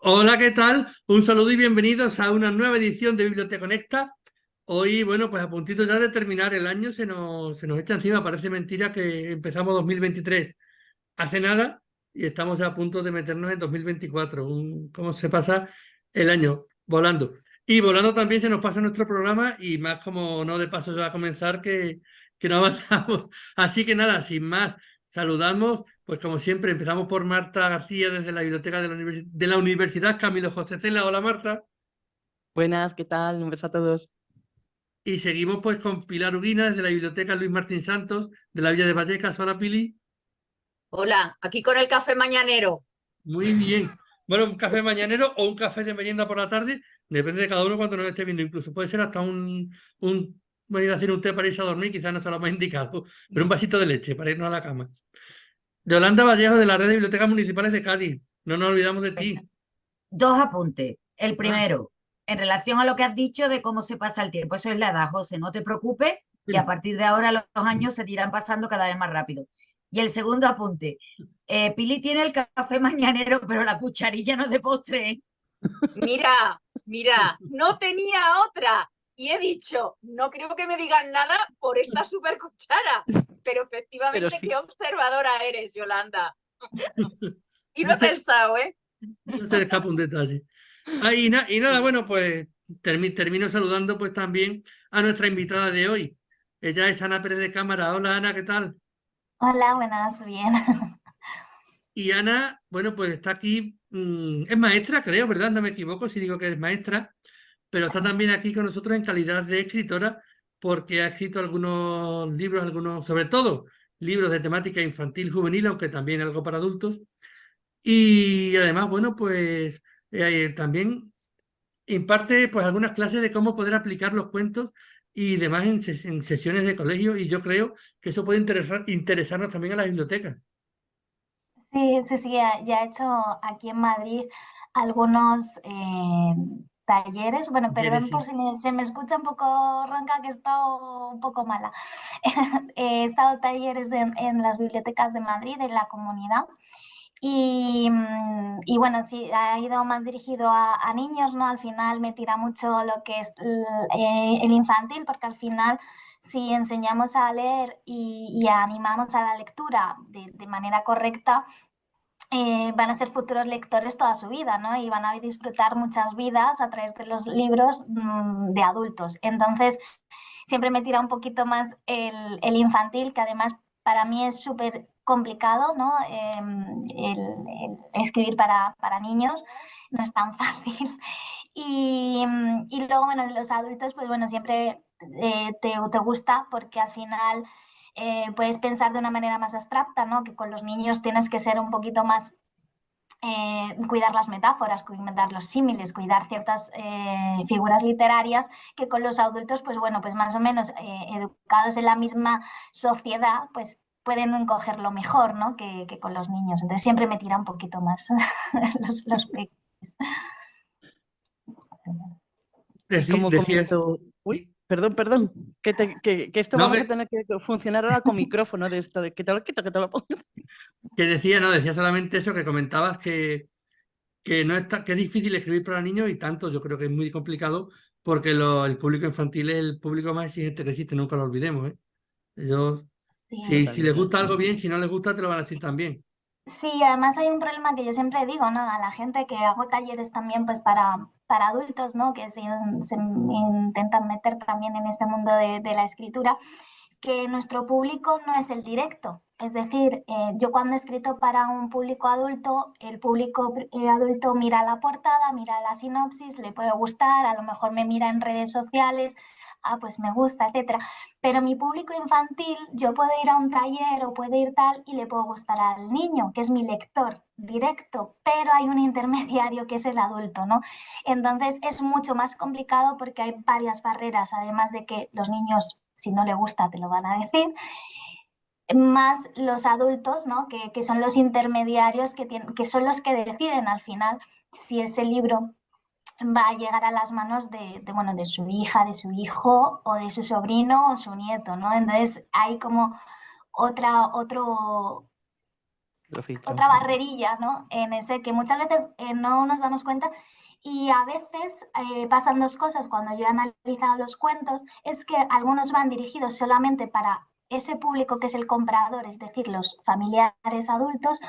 Hola, ¿qué tal? Un saludo y bienvenidos a una nueva edición de Biblioteca Conecta. Hoy, bueno, pues a puntito ya de terminar el año, se nos echa encima, parece mentira que empezamos 2023 hace nada y estamos ya a punto de meternos en 2024. ¿Cómo se pasa el año? Volando. Y volando también se nos pasa nuestro programa y más como no de paso ya va a comenzar que no avanzamos. Así que nada, sin más, saludamos, pues como siempre empezamos por Marta García desde la biblioteca de la Universidad Camilo José Cela. Hola Marta. Buenas, ¿qué tal? Un beso a todos. Y seguimos pues con Pilar Uguina desde la biblioteca Luis Martín Santos de la Villa de Vallecas. Hola Pili. Hola, aquí con el café mañanero. Muy bien. Bueno, un café mañanero o un café de merienda por la tarde, depende de cada uno cuando nos esté viendo. Incluso puede ser hasta venir a hacer un té para irse a dormir, quizás no se lo más indicado, pero un vasito de leche para irnos a la cama. Yolanda Vallejo de la Red de Bibliotecas Municipales de Cádiz. No nos olvidamos de Venga, ti. dos apuntes. El Ah, primero, en relación a lo que has dicho de cómo se pasa el tiempo. Eso es la edad, José. No te preocupes, que a mira, partir de ahora los años se te irán pasando cada vez más rápido. Y el segundo apunte. Pili tiene el café mañanero, pero la cucharilla no es de postre, ¿eh? Mira, no tenía otra. Y he dicho, no creo que me digan nada por esta super cuchara. Pero Pero efectivamente, qué sí. observadora eres, Yolanda. Y lo no he se, pensado, ¿eh? no se le escapa un detalle. Y nada, bueno, pues termino saludando pues también a nuestra invitada de hoy. Ella es Ana Pérez de Cámara. Hola Ana, ¿qué tal? Hola, buenas, bien. Y Ana, bueno, pues está aquí, es maestra, creo, ¿verdad? No me equivoco si digo que es maestra, pero está también aquí con nosotros en calidad de escritora porque ha escrito algunos libros, algunos, sobre todo libros de temática infantil, juvenil, aunque también algo para adultos. Y además, bueno, pues también imparte pues algunas clases de cómo poder aplicar los cuentos y demás en sesiones de colegio y yo creo que eso puede interesarnos también a las bibliotecas. Sí, sí, sí, ya he hecho aquí en Madrid algunos talleres. Bueno, ¿Quieres? perdón por Sí. si se me escucha un poco ronca, que he estado un poco mala. He estado talleres en las bibliotecas de Madrid, en la comunidad. Y bueno, sí, ha ido más dirigido a niños, ¿no? Al final me tira mucho lo que es el infantil, porque al final si enseñamos a leer y animamos a la lectura de manera correcta, van a ser futuros lectores toda su vida, ¿no? Y van a disfrutar muchas vidas a través de los libros de adultos. Entonces, siempre me tira un poquito más el infantil, que además para mí es súper complicado, ¿no? El escribir para niños no es tan fácil. Y luego, bueno, los adultos, pues bueno, siempre te gusta porque al final puedes pensar de una manera más abstracta, ¿no? Que con los niños tienes que ser un poquito más cuidar las metáforas, cuidar los símiles, cuidar ciertas figuras literarias que con los adultos, pues bueno, pues más o menos educados en la misma sociedad, pues pueden cogerlo mejor, ¿no? Que con los niños. Entonces siempre me tira un poquito más los peques. Y como Decías, comentó, uy, sí. perdón, que esto No, vamos a tener que funcionar ahora con micrófono de esto, de que te lo quito, que te lo pongo. no, decía solamente eso que comentabas que no está, que es difícil escribir para niños y tanto, yo creo que es muy complicado porque el público infantil es el público más exigente que existe, nunca lo olvidemos, ¿eh? Ellos, Sí. si les Totalmente. gusta algo bien, si no les gusta, te lo van a decir también. Sí, además hay un problema que yo siempre digo, ¿no? A la gente que hago talleres también pues para adultos, ¿no? Que se intentan meter también en este mundo de la escritura, que nuestro público no es el directo. Es decir, yo cuando he escrito para un público adulto, el público adulto mira la portada, mira la sinopsis, le puede gustar, a lo mejor me mira en redes sociales, ah, pues me gusta, etcétera. Pero mi público infantil, yo puedo ir a un taller o puede ir tal y le puedo gustar al niño, que es mi lector directo, pero hay un intermediario que es el adulto, ¿no? Entonces es mucho más complicado porque hay varias barreras, además de que los niños, si no le gusta, te lo van a decir, más los adultos, ¿no? Que son los intermediarios que son los que deciden al final si ese libro va a llegar a las manos bueno, de su hija, de su hijo o de su sobrino o su nieto, ¿no? Entonces hay como otro Lo filtro. otra barrerilla, ¿no? En ese que muchas veces no nos damos cuenta. Y a veces pasan dos cosas cuando yo he analizado los cuentos, es que algunos van dirigidos solamente para ese público que es el comprador, es decir, los familiares adultos,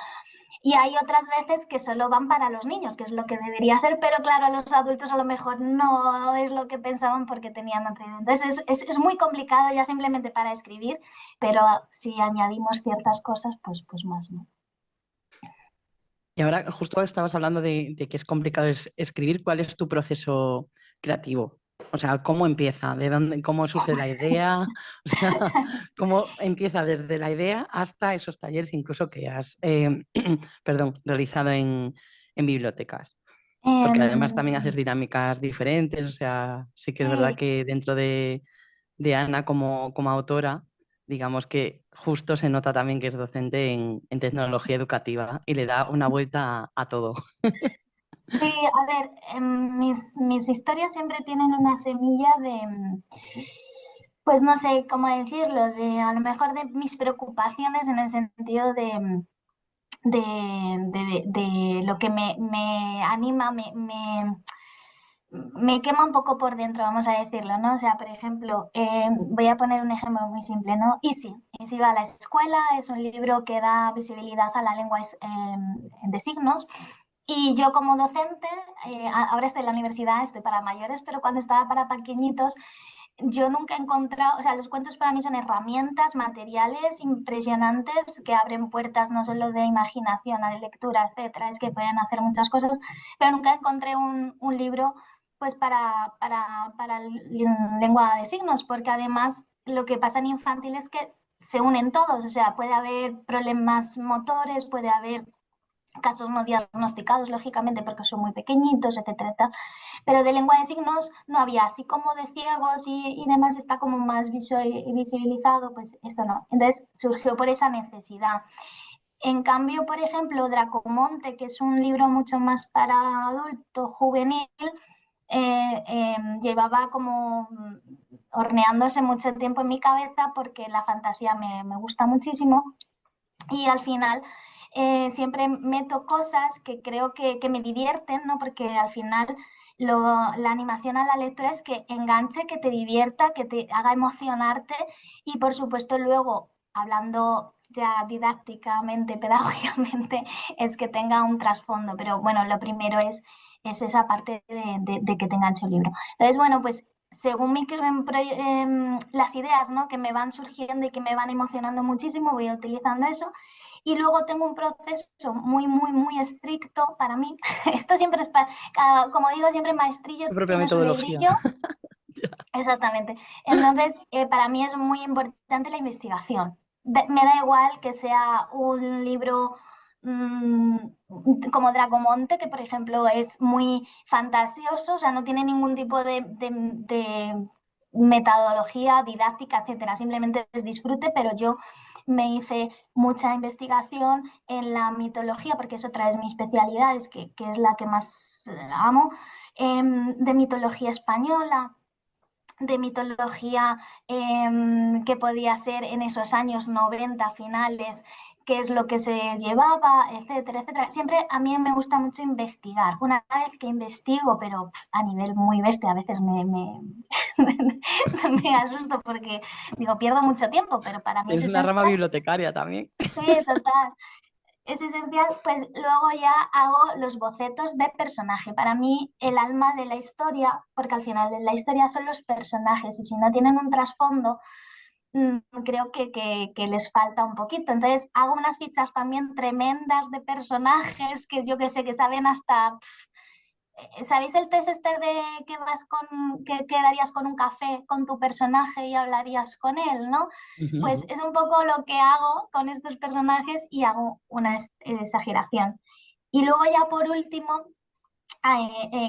y hay otras veces que solo van para los niños, que es lo que debería ser, pero claro, a los adultos a lo mejor no es lo que pensaban porque tenían otra idea. Entonces es muy complicado ya simplemente para escribir, pero si añadimos ciertas cosas, pues más, ¿no? Y ahora justo estabas hablando de que es complicado escribir. ¿Cuál es tu proceso creativo? O sea, ¿cómo empieza? ¿De dónde, cómo surge la idea? O sea, ¿cómo empieza desde la idea hasta esos talleres incluso que has perdón, realizado en bibliotecas? Porque además también haces dinámicas diferentes. O sea, sí que es verdad que dentro de Ana como autora, digamos que justo se nota también que es docente en tecnología educativa y le da una vuelta a todo. Sí, a ver, mis historias siempre tienen una semilla de, pues no sé cómo decirlo, de a lo mejor de mis preocupaciones en el sentido de lo que me anima, me quema un poco por dentro, vamos a decirlo, ¿no? O sea, por ejemplo, voy a poner un ejemplo muy simple, ¿no? Easy va a la escuela, es un libro que da visibilidad a la lengua de signos. Y yo como docente, ahora estoy en la universidad, estoy para mayores, pero cuando estaba para pequeñitos, yo nunca he encontrado, o sea, los cuentos para mí son herramientas, materiales impresionantes que abren puertas no solo de imaginación, a la lectura, etcétera, es que pueden hacer muchas cosas, pero nunca encontré un libro pues para lengua de signos, porque además lo que pasa en infantil es que se unen todos, o sea, puede haber problemas motores, puede haber casos no diagnosticados, lógicamente, porque son muy pequeñitos, etcétera, etcétera. Pero de lengua de signos no había, así como de ciegos y demás está como más visibilizado, pues esto no. Entonces surgió por esa necesidad. En cambio, por ejemplo, Dracomonte, que es un libro mucho más para adulto, juvenil, llevaba como horneándose mucho tiempo en mi cabeza porque la fantasía me gusta muchísimo y al final siempre meto cosas que creo que me divierten, ¿no? Porque al final la animación a la lectura es que enganche, que te divierta, que te haga emocionarte y por supuesto luego, hablando ya didácticamente, pedagógicamente, es que tenga un trasfondo. Pero bueno, lo primero es esa parte de que te enganche el libro. Entonces, bueno, pues según las ideas, ¿no? Que me van surgiendo y que me van emocionando muchísimo, voy utilizando eso. Y luego tengo un proceso muy estricto para mí. Esto siempre es, como digo, siempre maestrillo Tu propia tiene su metodología. librillo. Exactamente. Entonces, para mí es muy importante la investigación. Me da igual que sea un libro como Dracomonte, que por ejemplo es muy fantasioso, o sea, no tiene ningún tipo de metodología didáctica, etcétera. Simplemente es disfrute, pero yo me hice mucha investigación en la mitología, porque es otra de mis especialidades, que es la que más amo, de mitología española, de mitología que podía ser en esos años 90 finales, qué es lo que se llevaba, etcétera, etcétera. Siempre a mí me gusta mucho investigar. Una vez que investigo, pero a nivel muy bestia, a veces me asusto porque digo, pierdo mucho tiempo, pero para mí es Tienes una rama esencial. bibliotecaria también. Sí, total. Es esencial, pues luego ya hago los bocetos de personaje. Para mí, el alma de la historia, porque al final de la historia son los personajes y si no tienen un trasfondo, creo que les falta un poquito. Entonces, hago unas fichas también tremendas de personajes que yo que sé, que saben hasta... ¿Sabéis el test este de que vas que quedarías con un café con tu personaje y hablarías con él, ¿no? Pues es un poco lo que hago con estos personajes y hago una exageración. Y luego ya por último,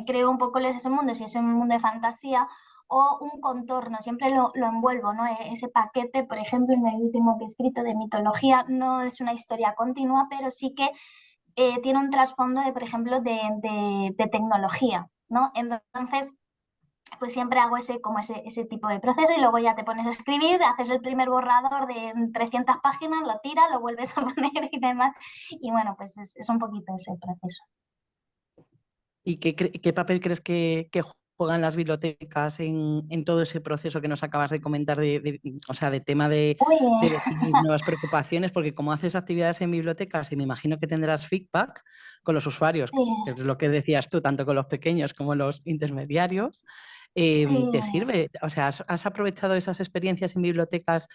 creo un poco ese mundo, si es un mundo de fantasía o un contorno, siempre lo envuelvo, ¿no? Ese paquete, por ejemplo, en el último que he escrito de mitología, no es una historia continua, pero sí que tiene un trasfondo de, por ejemplo, de tecnología, ¿no? Entonces, pues siempre hago ese tipo de proceso y luego ya te pones a escribir, haces el primer borrador de 300 páginas, lo tiras, lo vuelves a poner y demás. Y bueno, pues es un poquito ese proceso. ¿Y qué papel crees que juegan las bibliotecas en todo ese proceso que nos acabas de comentar, o sea, de tema de Uy, definir nuevas preocupaciones? Porque como haces actividades en bibliotecas, y me imagino que tendrás feedback con los usuarios, sí, que es lo que decías tú, tanto con los pequeños como los intermediarios, sí. ¿te sirve? O sea, ¿has aprovechado esas experiencias en bibliotecas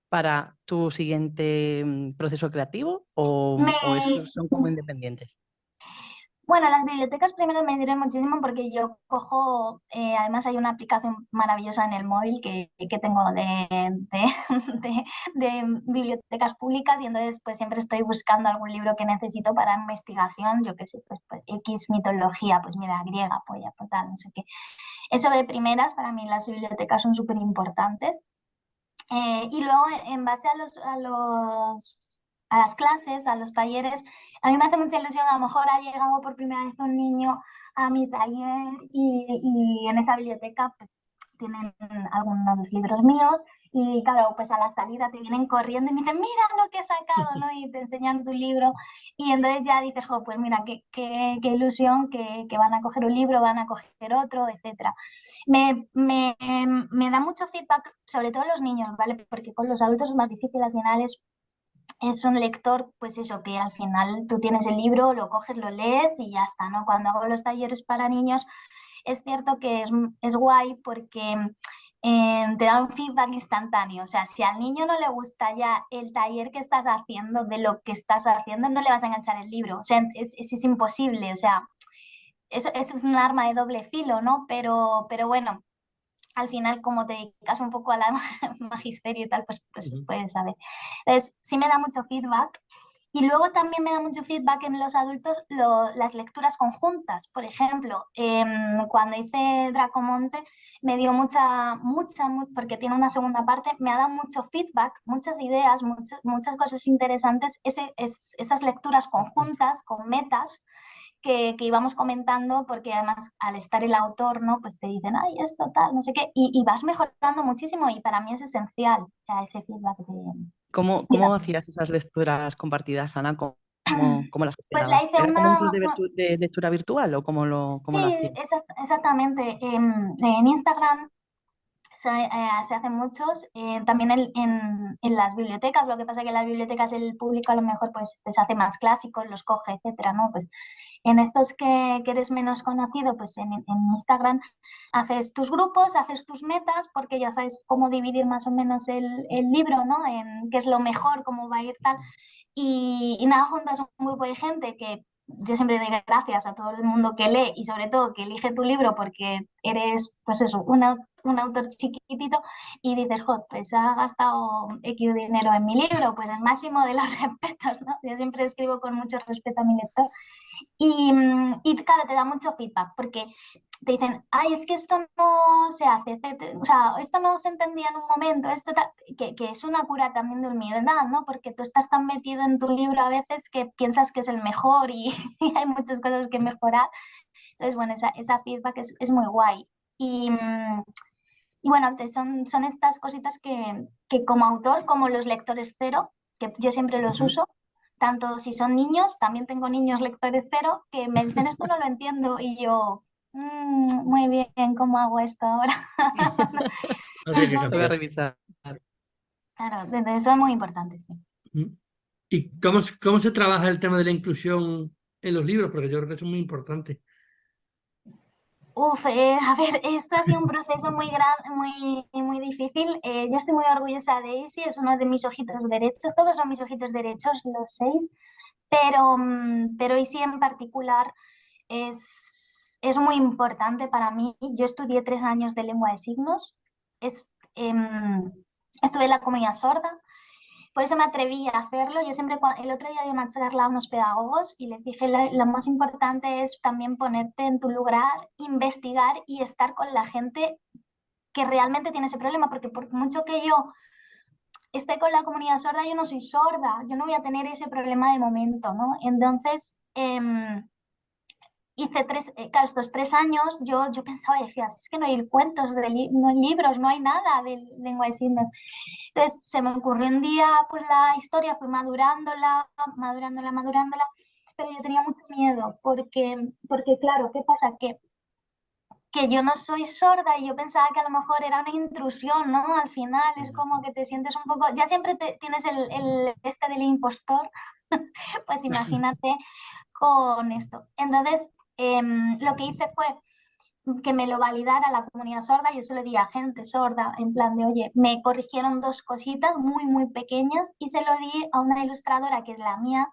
para tu siguiente proceso creativo o Me, son como independientes? Bueno, las bibliotecas primero me sirven muchísimo porque yo cojo, además hay una aplicación maravillosa en el móvil que tengo de bibliotecas públicas y entonces pues siempre estoy buscando algún libro que necesito para investigación, yo qué sé, pues X mitología, pues mira, griega, pues ya, pues tal, no sé qué. Eso de primeras, para mí las bibliotecas son súper importantes. Y luego, en base a las clases, a los talleres, a mí me hace mucha ilusión, a lo mejor ha llegado por primera vez un niño a mi taller y en esa biblioteca pues tienen algunos libros míos y claro, pues a la salida te vienen corriendo y me dicen, mira lo que he sacado, ¿no? Y te enseñan tu libro y entonces ya dices, jo, pues mira, qué ilusión que van a coger un libro, van a coger otro, etcétera. Me da mucho feedback, sobre todo los niños, ¿vale? Porque con los adultos es más difícil, al final es un lector, pues eso, que al final tú tienes el libro, lo coges, lo lees y ya está, ¿no? Cuando hago los talleres para niños, es cierto que es guay porque te da un feedback instantáneo. O sea, si al niño no le gusta ya el taller que estás haciendo, de lo que estás haciendo, no le vas a enganchar el libro. O sea, es imposible. O sea, eso es un arma de doble filo, ¿no? Pero bueno, al final, como te dedicas un poco al magisterio y tal, pues puedes saber. Entonces, sí me da mucho feedback. Y luego también me da mucho feedback en los adultos las lecturas conjuntas. Por ejemplo, cuando hice Dracomonte me dio porque tiene una segunda parte, me ha dado mucho feedback, muchas ideas, muchas cosas interesantes, esas lecturas conjuntas con metas que íbamos comentando, porque además al estar el autor, ¿no? Pues te dicen, ay, esto tal, no sé qué, y vas mejorando muchísimo y para mí es esencial, o sea, ese feedback ¿Cómo hacías esas lecturas compartidas, Ana? ¿Cómo las Pues la gestionabas? hice ¿Era como un club una, de lectura virtual o cómo lo sí, hacías? exactamente, en Instagram se hacen muchos, también en las bibliotecas, lo que pasa que en las bibliotecas el público a lo mejor pues hace más clásicos, los coge, etcétera, ¿no? Pues en estos que eres menos conocido, pues en Instagram haces tus grupos, haces tus metas, porque ya sabes cómo dividir más o menos el libro, ¿no? En qué es lo mejor, cómo va a ir tal. Y nada, juntas un grupo de gente que yo siempre doy gracias a todo el mundo que lee y sobre todo que elige tu libro porque eres, pues eso, un autor chiquitito y dices, jo, pues ha gastado X dinero en mi libro, pues el máximo de los respetos, ¿no? Yo siempre escribo con mucho respeto a mi lector y claro, te da mucho feedback porque te dicen, ay, es que esto no se hace, etcétera. O sea, esto no se entendía en un momento, que es una cura también de humildad, ¿no? Porque tú estás tan metido en tu libro a veces que piensas que es el mejor y, y hay muchas cosas que mejorar. Entonces, bueno, esa feedback es muy guay. Y bueno, entonces son estas cositas que como autor, como los lectores cero, que yo siempre los Ujú. uso, tanto si son niños, también tengo niños lectores cero, que me dicen esto no lo entiendo y yo, muy bien, ¿cómo hago esto ahora? Así que Toca Entonces, cambiar. revisar. claro, eso es muy importante, sí. Ujú. ¿Y cómo se trabaja el tema de la inclusión en los libros? Porque yo creo que eso es muy importante. Uf, a ver, esto ha sido un proceso muy difícil. Yo estoy muy orgullosa de Daisy, es uno de mis ojitos derechos. Todos son mis ojitos derechos, los 6, pero Daisy en particular es muy importante para mí. Yo estudié 3 años de lengua de signos, es, em, estuve en la comunidad sorda. Por eso me atreví a hacerlo. Yo siempre, el otro día di una charla a unos pedagogos y les dije, lo más importante es también ponerte en tu lugar, investigar y estar con la gente que realmente tiene ese problema, porque por mucho que yo esté con la comunidad sorda, yo no soy sorda, yo no voy a tener ese problema de momento, ¿no? Entonces, hice claro, estos 3 años yo pensaba y decía, es que no hay cuentos, no hay libros, no hay nada de lengua de signos. Entonces se me ocurrió un día pues la historia, fui madurándola, pero yo tenía mucho miedo porque claro, ¿qué pasa? Que yo no soy sorda y yo pensaba que a lo mejor era una intrusión, ¿no? Al final es como que te sientes un poco, ya siempre tienes el este del impostor, pues imagínate con esto. Entonces, lo que hice fue que me lo validara la comunidad sorda, yo se lo di a gente sorda, en plan de, oye, me corrigieron 2 cositas muy, muy pequeñas y se lo di a una ilustradora que es la mía,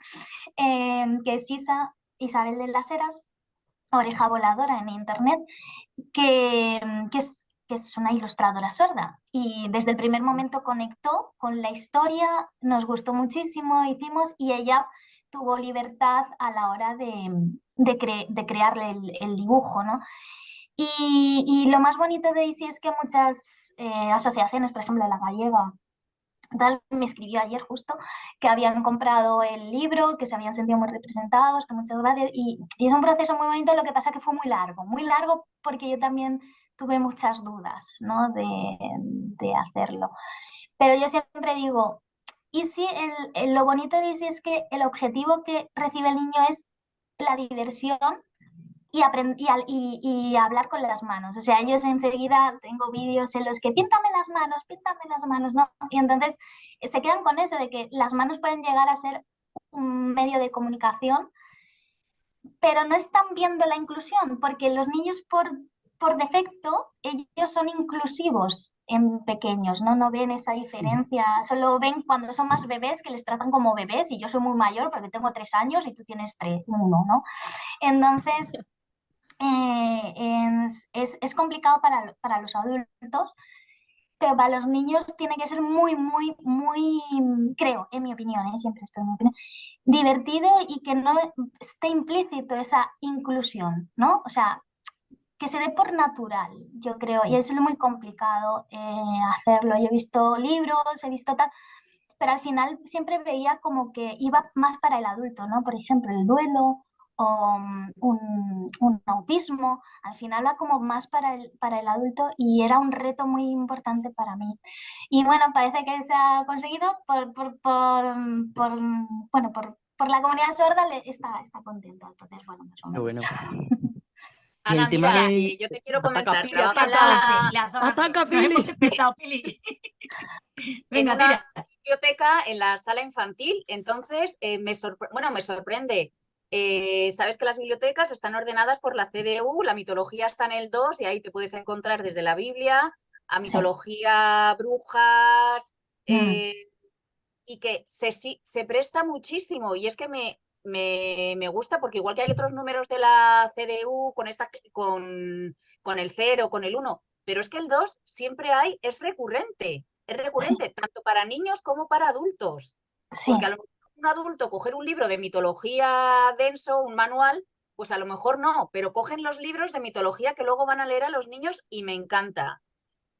que es Isabel de las Heras, Oreja Voladora en internet, que es una ilustradora sorda y desde el primer momento conectó con la historia, nos gustó muchísimo, hicimos y ella tuvo libertad a la hora de crearle el dibujo, ¿no? Y lo más bonito de Isi es que muchas asociaciones, por ejemplo la gallega, tal, me escribió ayer justo que habían comprado el libro, que se habían sentido muy representados, que muchas gracias. Y es un proceso muy bonito, lo que pasa que fue muy largo porque yo también tuve muchas dudas, ¿no? de hacerlo. Pero yo siempre digo, y si lo bonito de Easy es que el objetivo que recibe el niño es la diversión y hablar con las manos. O sea, ellos enseguida, tengo vídeos en los que píntame las manos, ¿no? Y entonces se quedan con eso de que las manos pueden llegar a ser un medio de comunicación, pero no están viendo la inclusión, porque los niños por defecto, ellos son inclusivos en pequeños, ¿no? No ven esa diferencia, solo ven cuando son más bebés que les tratan como bebés y yo soy muy mayor porque tengo 3 años y tú tienes 1, ¿no? Entonces, es complicado para los adultos, pero para los niños tiene que ser muy, muy, muy, creo, en mi opinión, siempre estoy en mi opinión, divertido y que no esté implícito esa inclusión, ¿no? O sea, que se dé por natural, yo creo, y es muy complicado hacerlo. Yo he visto libros, he visto tal, pero al final siempre veía como que iba más para el adulto, ¿no? Por ejemplo, el duelo o un autismo, al final va como más para el adulto y era un reto muy importante para mí. Y bueno, parece que se ha conseguido bueno, por la comunidad sorda está contenta, entonces bueno, más o Qué menos. bueno. Y Ana, el tema mira, de... yo te quiero Ataca, comentar, Pili, trabaja en ataca. Las dos a la ¡Ataca, vez. No hemos Pili! empezado, Pili. en Venga, una tira. biblioteca en la sala infantil, entonces me sorprende. Sabes que las bibliotecas están ordenadas por la CDU, la mitología está en el 2 y ahí te puedes encontrar desde la Biblia a Sí. mitología, brujas, Mm. y que se presta muchísimo y es que me gusta porque igual que hay otros números de la CDU con el 0, con el 1, pero es que el 2 siempre es recurrente Sí, tanto para niños como para adultos, sí. porque a lo mejor un adulto coger un libro de mitología denso, un manual, pues a lo mejor no, pero cogen los libros de mitología que luego van a leer a los niños y me encanta.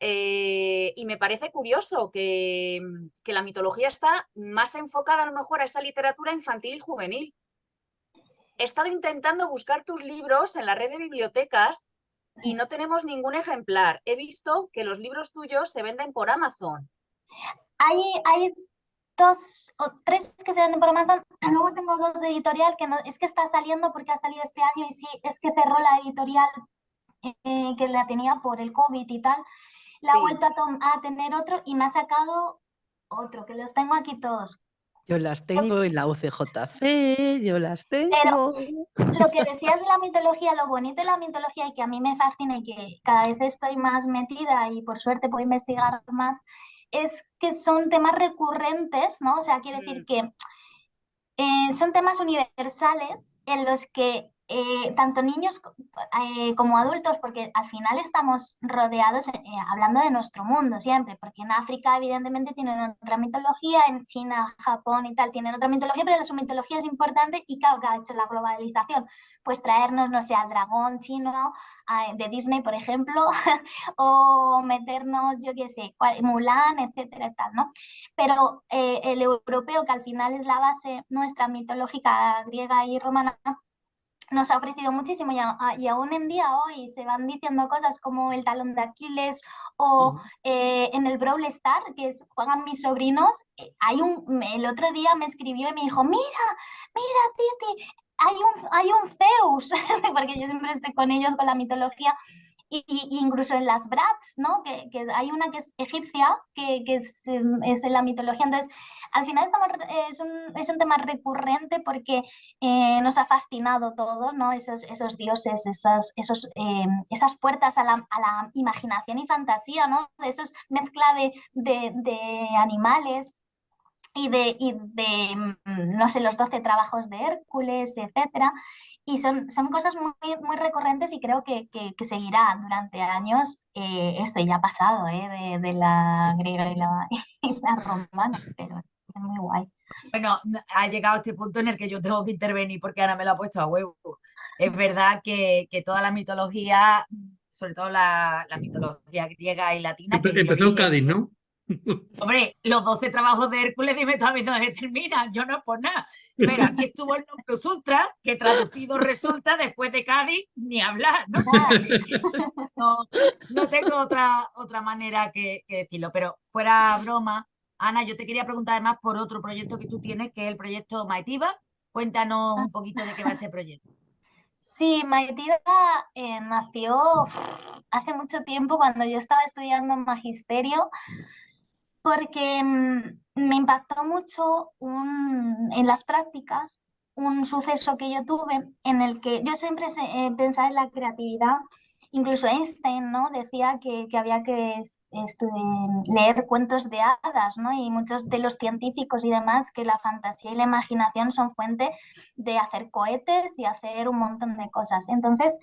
Y me parece curioso que la mitología está más enfocada a lo mejor a esa literatura infantil y juvenil. He estado intentando buscar tus libros en la red de bibliotecas y no tenemos ningún ejemplar. He visto que los libros tuyos se venden por Amazon. Hay 2 o 3 que se venden por Amazon, luego tengo 2 de editorial que no, es que está saliendo porque ha salido este año y sí, es que cerró la editorial que la tenía por el COVID y tal, la ha Sí. vuelto a tener otro y me ha sacado otro, que los tengo aquí todos. Yo las tengo en la UCJC, yo las Pero tengo. lo que decías de la mitología, lo bonito de la mitología y que a mí me fascina y que cada vez estoy más metida y por suerte puedo investigar más, es que son temas recurrentes, ¿no? O sea, quiere decir que son temas universales en los que tanto niños como adultos, porque al final estamos rodeados hablando de nuestro mundo siempre, porque en África evidentemente tienen otra mitología, en China, Japón y tal tienen otra mitología, pero su mitología es importante y claro, que ha hecho la globalización, pues traernos, no sé, al dragón chino de Disney, por ejemplo, o meternos, yo qué sé, Mulan, etcétera y tal, ¿no? Pero el europeo, que al final es la base nuestra mitológica griega y romana, nos ha ofrecido muchísimo y aún en día hoy se van diciendo cosas como el talón de Aquiles o en el Brawl Star, juegan mis sobrinos, el otro día me escribió y me dijo, mira, Titi, hay un Zeus, porque yo siempre estoy con ellos, con la mitología, y incluso en las Bratz, ¿no? Que hay una que es egipcia, que es en la mitología. Entonces, al final es un tema recurrente porque nos ha fascinado todo, ¿no? Esos dioses, esas puertas a la imaginación y fantasía, ¿no? De esos mezcla de animales no sé, los 12 trabajos de Hércules, etcétera. Y son cosas muy recurrentes y creo que seguirá durante años. Esto ya ha pasado, de la griega y la romana, pero es muy guay. Bueno, ha llegado este punto en el que yo tengo que intervenir porque Ana me lo ha puesto a huevo. Es verdad que toda la mitología, sobre todo la mitología griega y latina, que es el Empezó en origen. Cádiz, ¿no? Hombre, los 12 trabajos de Hércules, dime también dónde terminan, yo no es por nada. Pero aquí estuvo el Non Plus Ultra, que traducido resulta después de Cádiz, ni hablar, ¿no? No, no tengo otra manera que decirlo, pero fuera broma, Ana, yo te quería preguntar además por otro proyecto que tú tienes, que es el proyecto Maetiba. Cuéntanos un poquito de qué va ese proyecto. Sí, Maitiba nació hace mucho tiempo cuando yo estaba estudiando magisterio porque me impactó mucho en las prácticas un suceso que yo tuve en el que yo siempre pensaba en la creatividad. Incluso Einstein, ¿no? Decía que había que leer cuentos de hadas, ¿no? Y muchos de los científicos y demás, que la fantasía y la imaginación son fuente de hacer cohetes y hacer un montón de cosas. Entonces,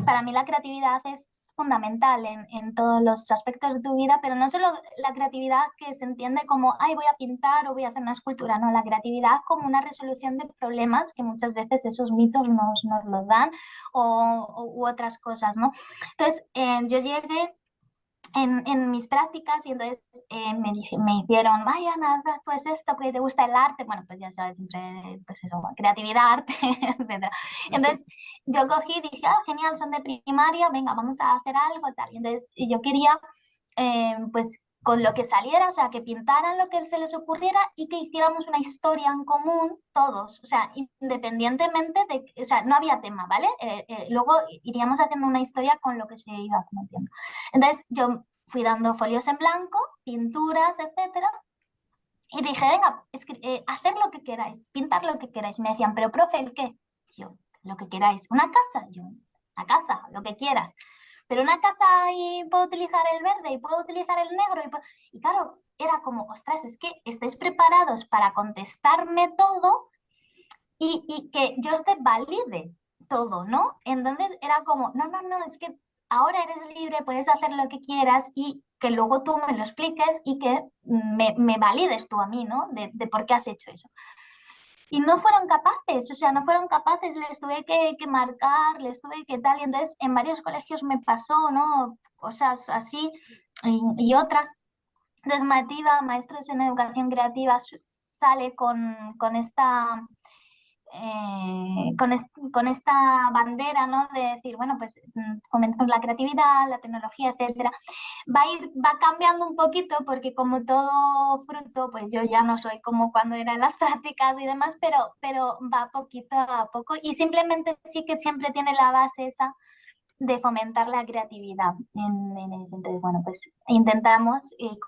para mí la creatividad es fundamental en todos los aspectos de tu vida, pero no solo la creatividad que se entiende como, ay, voy a pintar o voy a hacer una escultura, no, la creatividad como una resolución de problemas que muchas veces esos mitos nos los dan u otras cosas, ¿no? Entonces, yo llegué en mis prácticas y entonces me hicieron, vaya, nada, tú es esto, porque te gusta el arte, bueno, pues ya sabes, siempre, pues eso, creatividad, arte, etc. Entonces yo cogí y dije, ah, genial, son de primaria, venga, vamos a hacer algo, tal. Y entonces yo quería, pues con lo que saliera, o sea, que pintaran lo que se les ocurriera y que hiciéramos una historia en común todos, o sea, independientemente o sea, no había tema, ¿vale? Luego iríamos haciendo una historia con lo que se iba cometiendo. Entonces yo fui dando folios en blanco, pinturas, etcétera, y dije, venga, hacer lo que queráis, pintar lo que queráis. Me decían, pero profe, ¿el qué? Yo, lo que queráis. ¿Una casa? Yo, una casa, lo que quieras. Pero una casa y puedo utilizar el verde y puedo utilizar el negro. Y claro, era como, ostras, es que estáis preparados para contestarme todo y que yo os valide todo, ¿no? Entonces era como, no, es que ahora eres libre, puedes hacer lo que quieras y que luego tú me lo expliques y que me valides tú a mí, ¿no? De por qué has hecho eso. Y no fueron capaces, o sea, no fueron capaces, les tuve que marcar, les tuve que tal, y entonces en varios colegios me pasó, ¿no? Cosas así y otras. Entonces Mativa, Maestros en Educación Creativa, sale con esta con esta bandera, ¿no? De decir, bueno, pues fomentamos la creatividad, la tecnología, etcétera. Va cambiando un poquito porque como todo fruto, pues yo ya no soy como cuando eran las prácticas y demás, pero va poquito a poco y simplemente sí que siempre tiene la base esa de fomentar la creatividad. Entonces, bueno, pues intentamos y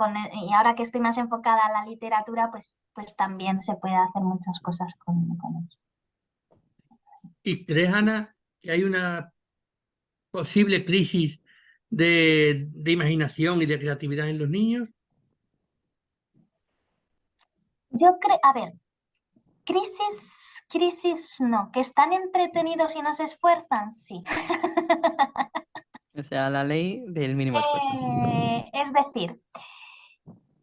ahora que estoy más enfocada a la literatura, pues también se puede hacer muchas cosas con ello. ¿Y crees, Ana, que hay una posible crisis de imaginación y de creatividad en los niños? Yo creo, a ver, crisis no, que están entretenidos y no se esfuerzan, sí. O sea, la ley del mínimo esfuerzo. Es decir,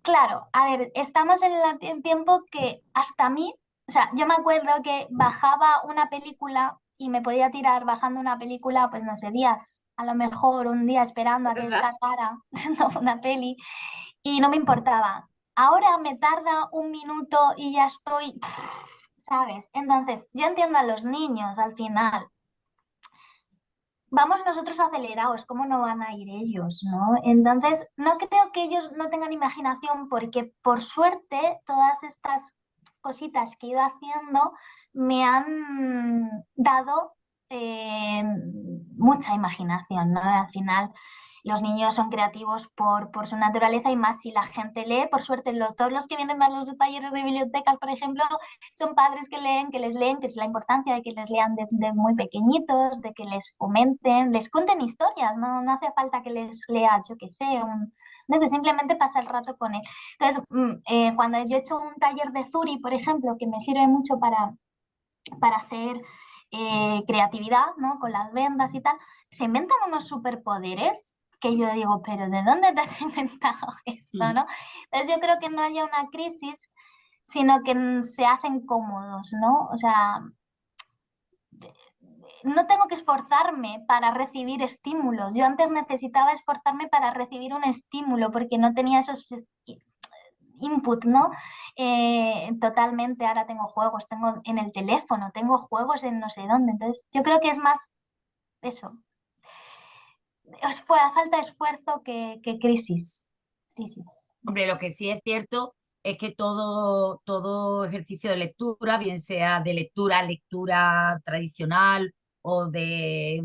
claro, a ver, estamos en el tiempo que hasta a mí, o sea, yo me acuerdo que bajaba una película y me podía tirar bajando una película, pues no sé, días, a lo mejor un día esperando a que ¿Verdad? descargara una peli y no me importaba. Ahora me tarda un minuto y ya estoy, ¿sabes? Entonces, yo entiendo a los niños al final, vamos nosotros acelerados, ¿cómo no van a ir ellos, no? Entonces, no creo que ellos no tengan imaginación porque, por suerte, todas estas cositas que he ido haciendo me han dado mucha imaginación, ¿no? Al final, los niños son creativos por su naturaleza y más si la gente lee. Por suerte, todos los que vienen a los talleres de bibliotecas, por ejemplo, son padres que leen, que es la importancia de que les lean desde muy pequeñitos, de que les fomenten, les cuenten historias, no, no hace falta que les lea, yo qué sé, desde simplemente pasar el rato con él. Entonces, cuando yo he hecho un taller de Zuri, por ejemplo, que me sirve mucho para hacer creatividad, ¿no? Con las vendas y tal, se inventan unos superpoderes que yo digo, pero ¿de dónde te has inventado esto, no? Entonces yo creo que no haya una crisis, sino que se hacen cómodos, ¿no? O sea, no tengo que esforzarme para recibir estímulos. Yo antes necesitaba esforzarme para recibir un estímulo porque no tenía esos input, ¿no? Totalmente, ahora tengo juegos, tengo en el teléfono, tengo juegos en no sé dónde. Entonces yo creo que es más eso. Fue a falta de esfuerzo que crisis. Hombre, lo que sí es cierto es que todo ejercicio de lectura, bien sea de lectura tradicional o de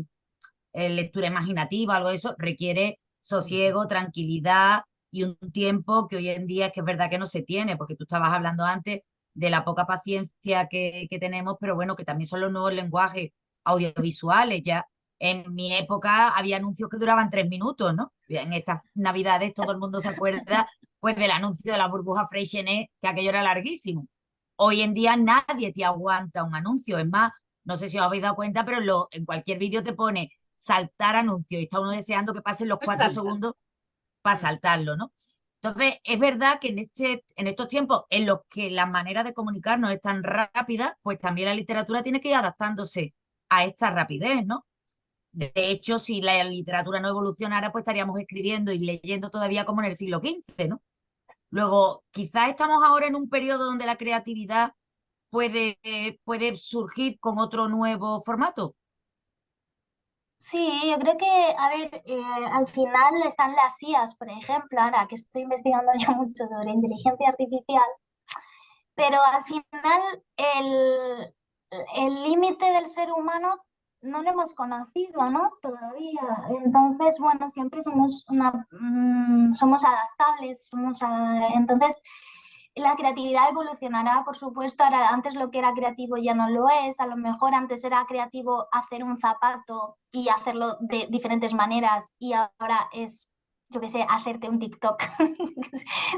lectura imaginativa, algo de eso, requiere sosiego, tranquilidad y un tiempo que hoy en día es que es verdad que no se tiene, porque tú estabas hablando antes de la poca paciencia que tenemos, pero bueno, que también son los nuevos lenguajes audiovisuales. Ya en mi época había anuncios que duraban 3 minutos, ¿no? En estas navidades todo el mundo se acuerda pues del anuncio de la burbuja Freixenet, que aquello era larguísimo. Hoy en día nadie te aguanta un anuncio. Es más, no sé si os habéis dado cuenta, pero en cualquier vídeo te pone saltar anuncio y está uno deseando que pasen los 4 segundos para saltarlo, ¿no? Entonces, es verdad que en estos tiempos en los que la manera de comunicarnos es tan rápida, pues también la literatura tiene que ir adaptándose a esta rapidez, ¿no? De hecho, si la literatura no evolucionara, pues estaríamos escribiendo y leyendo todavía como en el siglo XV, ¿no? Luego, quizás estamos ahora en un periodo donde la creatividad puede surgir con otro nuevo formato. Sí, yo creo que, a ver, al final están las IAs, por ejemplo, ahora que estoy investigando yo mucho sobre inteligencia artificial, pero al final el límite del ser humano no lo hemos conocido, ¿no? Todavía. Entonces, bueno, siempre somos adaptables, entonces la creatividad evolucionará, por supuesto. Ahora, antes lo que era creativo ya no lo es. A lo mejor antes era creativo hacer un zapato y hacerlo de diferentes maneras y ahora es, yo qué sé, hacerte un TikTok,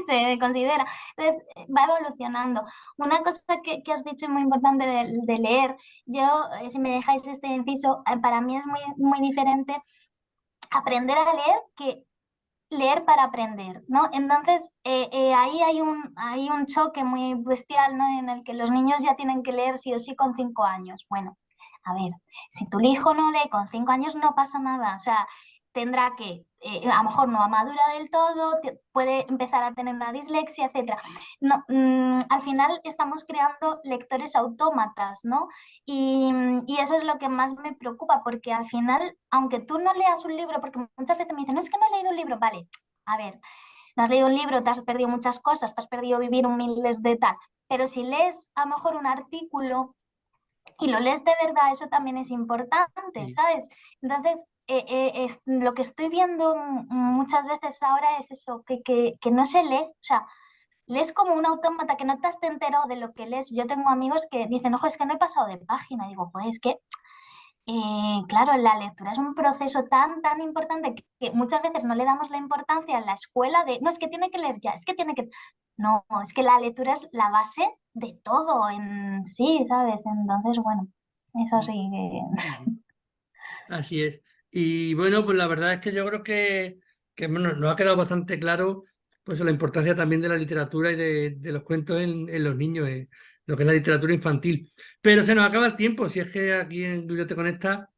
se considera. Entonces, va evolucionando. Una cosa que has dicho muy importante de leer, yo, si me dejáis este inciso, para mí es muy, muy diferente aprender a leer que leer para aprender, ¿no? Entonces, ahí hay un choque muy bestial, ¿no? En el que los niños ya tienen que leer sí o sí con 5 años. Bueno, a ver, si tu hijo no lee con 5 años no pasa nada, o sea, tendrá que, a lo mejor no madura del todo, puede empezar a tener una dislexia, etc. No, al final estamos creando lectores autómatas, ¿no? Y eso es lo que más me preocupa, porque al final, aunque tú no leas un libro, porque muchas veces me dicen, no es que no he leído un libro, vale, a ver, no has leído un libro, te has perdido muchas cosas, te has perdido vivir un miles de tal, pero si lees a lo mejor un artículo y lo lees de verdad, eso también es importante, ¿sabes? Entonces, lo que estoy viendo muchas veces ahora es eso, que no se lee, o sea, lees como un autómata que no te has enterado de lo que lees. Yo tengo amigos que dicen, ojo, es que no he pasado de página. Digo, joder, es que, claro, la lectura es un proceso tan importante que muchas veces no le damos la importancia en la escuela de, no, es que tiene que leer ya, es que tiene que... No, es que la lectura es la base de todo en sí, ¿sabes? Entonces, bueno, eso sí que... Así es. Y bueno, pues la verdad es que yo creo que bueno, nos ha quedado bastante claro pues la importancia también de la literatura y de los cuentos en los niños, lo que es la literatura infantil. Pero se nos acaba el tiempo, si es que aquí en Biblioteca Conecta,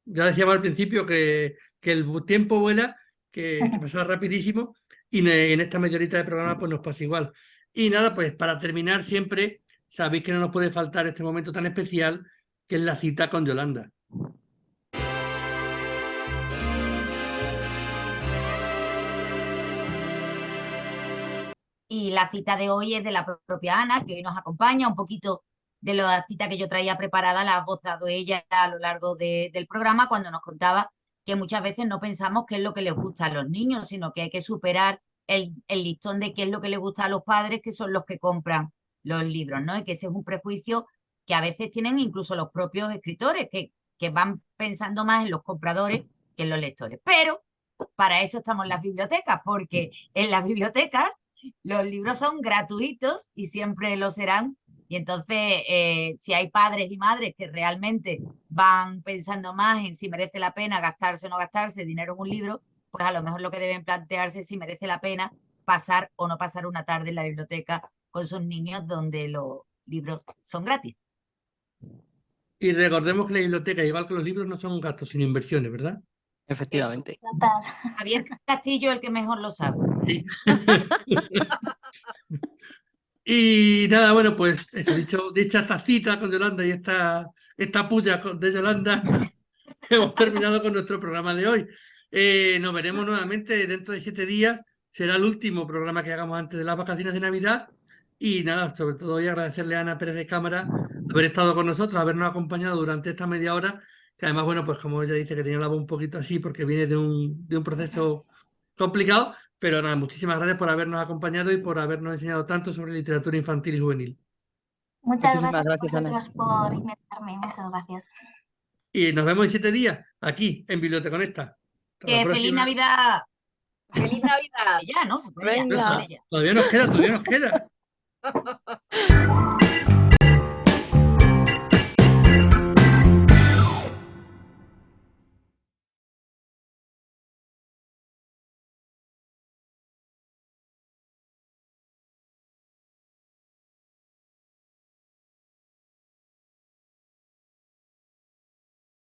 ya decíamos al principio que el tiempo vuela, que pasa rapidísimo, y en esta media horita de programa pues nos pasa igual. Y nada, pues para terminar siempre, sabéis que no nos puede faltar este momento tan especial, que es la cita con Yolanda. Y la cita de hoy es de la propia Ana, que hoy nos acompaña, un poquito de la cita que yo traía preparada, la ha gozado ella a lo largo del programa, cuando nos contaba que muchas veces no pensamos qué es lo que les gusta a los niños, sino que hay que superar el listón de qué es lo que les gusta a los padres, que son los que compran los libros, ¿no? Y que ese es un prejuicio que a veces tienen incluso los propios escritores, que van pensando más en los compradores que en los lectores. Pero para eso estamos en las bibliotecas, porque en las bibliotecas los libros son gratuitos y siempre lo serán. Y entonces, si hay padres y madres que realmente van pensando más en si merece la pena gastarse o no gastarse dinero en un libro, pues a lo mejor lo que deben plantearse es si merece la pena pasar o no pasar una tarde en la biblioteca con sus niños, donde los libros son gratis. Y recordemos que la biblioteca, igual que los libros, no son gastos, sino inversiones, ¿verdad? Efectivamente. Total. Javier Castillo, el que mejor lo sabe. Sí. Y nada, bueno, pues eso, dicha esta cita con Yolanda y esta puya de Yolanda, hemos terminado con nuestro programa de hoy. Nos veremos nuevamente dentro de 7 días. Será el último programa que hagamos antes de las vacaciones de Navidad. Y nada, sobre todo hoy agradecerle a Ana Pérez de Cámara haber estado con nosotros, habernos acompañado durante esta media hora, que además, bueno, pues como ella dice, que tenía la voz un poquito así porque viene de un proceso complicado, pero nada, muchísimas gracias por habernos acompañado y por habernos enseñado tanto sobre literatura infantil y juvenil. Muchas Muchísimas gracias a gracias, Ana. vosotros por invitarme. Muchas gracias. Y nos vemos en 7 días aquí en Biblioteconecta. Hasta la ¡Que feliz próxima. Navidad! ¡Feliz Navidad! Ya, ¿no? Se puede ya, Venga. se puede ya. Todavía nos queda.